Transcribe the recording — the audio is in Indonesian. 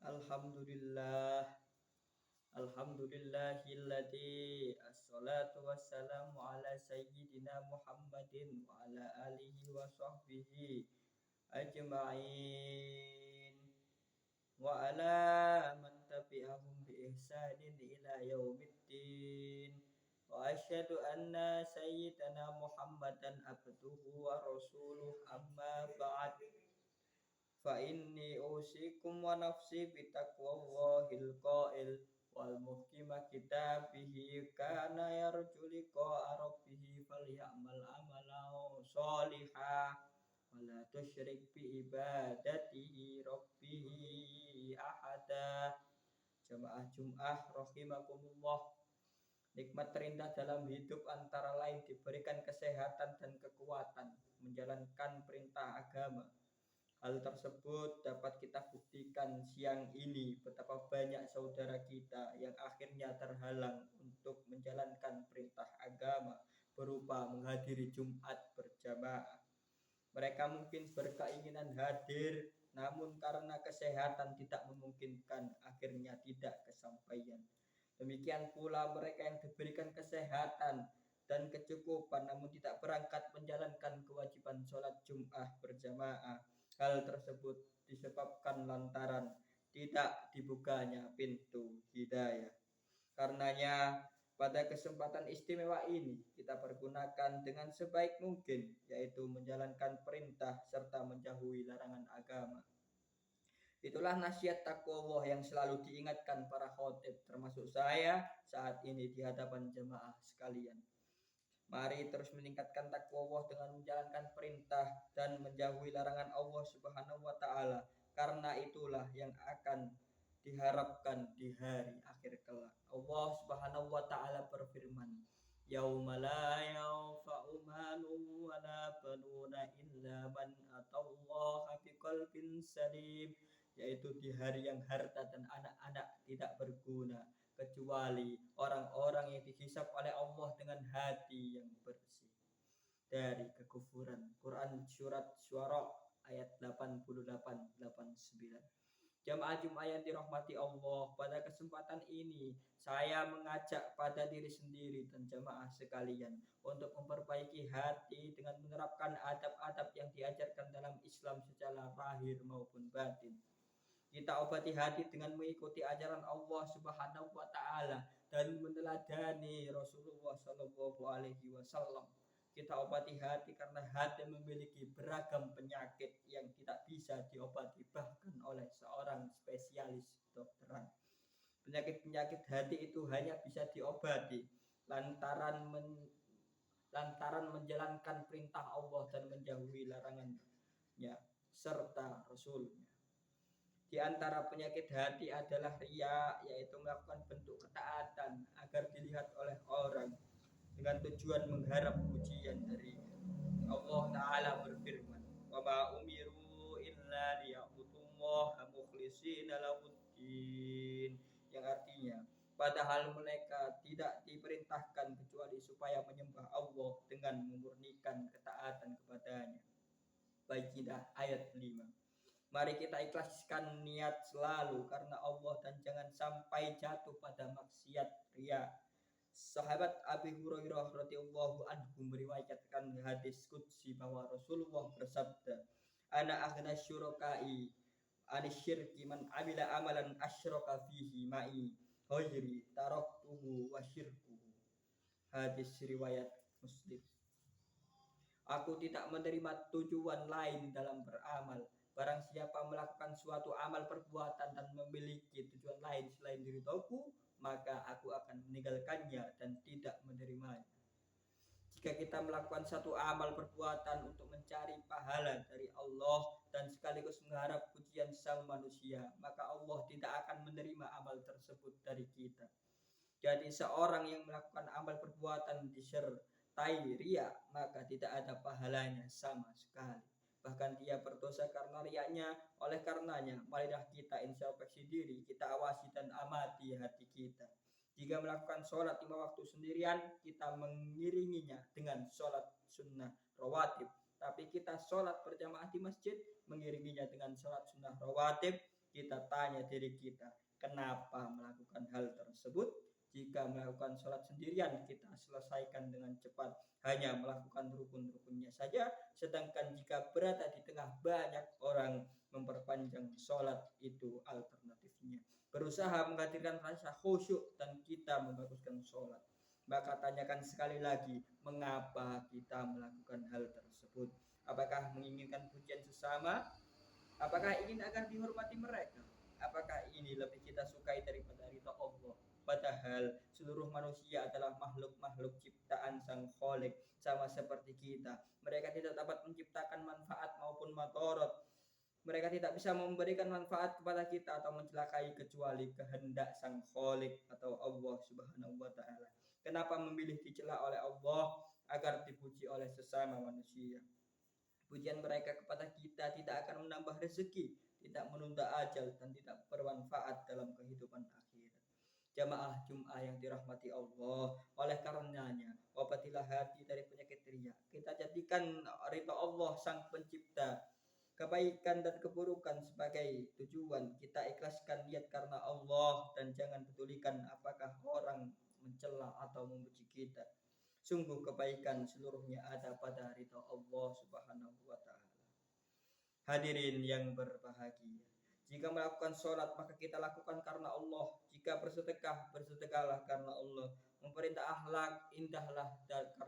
Alhamdulillah, alhamdulillahilladzi assalatu wassalamu ala sayyidina Muhammadin wa ala alihi wa sahbihi ajma'in wa ala man tabi'ahum bi ihsanin ila yaumiddin wa asyhadu anna sayyidana Muhammadan abduhu wa rasuluh amma ba'd fa inni usikum wa nafsi bitaqwallahil qail wal muhkima kitabihi kana yarju liqa rabbih falyamal amalan sholiha wala tusyrik bi ibadatihi rabbih ahada. Jamaah Jum'ah rahimakumullah, nikmat terindah dalam hidup antara lain diberikan kesehatan dan kekuatan menjalankan perintah agama. Hal tersebut dapat kita buktikan siang ini betapa banyak saudara kita yang akhirnya terhalang untuk menjalankan perintah agama berupa menghadiri Jumat berjamaah. Mereka mungkin berkeinginan hadir, namun karena kesehatan tidak memungkinkan, akhirnya tidak kesampaian. Demikian pula mereka yang diberikan kesehatan dan kecukupan namun tidak berangkat menjalankan kewajiban sholat Jumat berjamaah. Hal tersebut disebabkan lantaran tidak dibukanya pintu hidayah. Karenanya pada kesempatan istimewa ini kita pergunakan dengan sebaik mungkin, yaitu menjalankan perintah serta menjauhi larangan agama. Itulah nasihat taqwa yang selalu diingatkan para khotib termasuk saya saat ini di hadapan jemaah sekalian. Mari terus meningkatkan takwa dengan menjalankan perintah dan menjauhi larangan Allah Subhanahu wa taala, karena itulah yang akan diharapkan di hari akhir kelak. Allah Subhanahu wa taala berfirman, "Yauma la yanfa'u malun wa la banuna illa man atallaha biqalbin salim," yaitu di hari yang harta dan anak-anak tidak berguna kecuali orang-orang yang dihisab oleh Allah dengan hati yang bersih dari kekufuran. Quran surat Syuara ayat 88-89. Jamaah Jumat yang dirahmati Allah, pada kesempatan ini saya mengajak pada diri sendiri dan jamaah sekalian untuk memperbaiki hati dengan menerapkan adab-adab yang diajarkan dalam Islam secara lahir maupun batin. Kita obati hati dengan mengikuti ajaran Allah Subhanahu wa taala dan meneladani Rasulullah sallallahu alaihi wasallam. Kita obati hati karena hati memiliki beragam penyakit yang tidak bisa diobati bahkan oleh seorang spesialis kedokteran. Penyakit-penyakit hati itu hanya bisa diobati lantaran menjalankan perintah Allah dan menjauhi larangannya serta Rasulnya. Di antara penyakit hati adalah riya, yaitu melakukan bentuk ketaatan agar dilihat oleh orang dengan tujuan mengharap pujian dari Allah Ta'ala berfirman, "Wa ma umiru illa liya'budullaha mukhlishina lahuddin," yang artinya padahal mereka tidak diperintahkan kecuali supaya menyembah Allah dengan memurnikan ketaatan kepadanya. Baqarah ayat 5. Mari kita ikhlaskan niat selalu karena Allah dan jangan sampai jatuh pada maksiat riya. Sahabat Abi Hurairah radhiyallahu anhu meriwayatkan hadis qudsi bahwa Rasulullah bersabda, "Ana aghna syurakai anisyirki man amila amalan asyraka fihi ma'i ghairi taraktuhu wa syirkuhu." Hadis riwayat Muslim. Aku tidak menerima tujuan lain dalam beramal. Barang siapa melakukan suatu amal perbuatan dan memiliki tujuan lain selain ridhoku, maka aku akan meninggalkannya dan tidak menerimanya. Jika kita melakukan satu amal perbuatan untuk mencari pahala dari Allah dan sekaligus mengharap pujian sang manusia, maka Allah tidak akan menerima amal tersebut dari kita. Jadi seorang yang melakukan amal perbuatan disertai riya, maka tidak ada pahalanya sama sekali. Bahkan dia berdosa karena riyanya. Oleh karenanya, marilah kita introspeksi diri, kita awasi dan amati hati kita. Jika melakukan sholat 5 waktu sendirian, kita mengiringinya dengan sholat sunnah rawatib. Tapi kita sholat berjamaah di masjid, mengiringinya dengan sholat sunnah rawatib. Kita tanya diri kita, kenapa melakukan hal tersebut? Jika melakukan sholat sendirian, kita selesaikan dengan cepat, hanya melakukan rukun-rukunnya saja. Sedangkan jika berada di tengah banyak orang, memperpanjang sholat itu alternatifnya. Berusaha menghadirkan rasa khusyuk dan kita membaguskan sholat. Maka tanyakan sekali lagi, mengapa kita melakukan hal tersebut? Apakah menginginkan pujian sesama? Apakah ingin agar dihormati mereka? Apakah ini lebih kita sukai daripada ridha Allah? Padahal seluruh manusia adalah makhluk-makhluk ciptaan Sang Khalik, sama seperti kita. Mereka tidak dapat menciptakan manfaat maupun madorot. Mereka tidak bisa memberikan manfaat kepada kita atau mencelakai kecuali kehendak Sang Khalik atau Allah Subhanahu wa taala. Kenapa memilih dicela oleh Allah? Agar dipuji oleh sesama manusia. Pujian mereka kepada kita tidak akan menambah rezeki, tidak menunda ajal, dan tidak bermanfaat dalam kehidupan akhirat. Jamaah Jum'ah yang dirahmati Allah, oleh karenanya obatilah hati dari penyakit riya. Kita jadikan ridha Allah Sang Pencipta, kebaikan dan keburukan sebagai tujuan. Kita ikhlaskan niat karena Allah dan jangan pedulikan apakah orang mencela atau memuji kita. Sungguh kebaikan seluruhnya ada pada ridha Allah Subhanahu wa taala. Hadirin yang berbahagia, jika melakukan sholat maka kita lakukan karena Allah. Jika bersedekah, bersedekahlah karena Allah. Memerintah akhlak, indahlah karena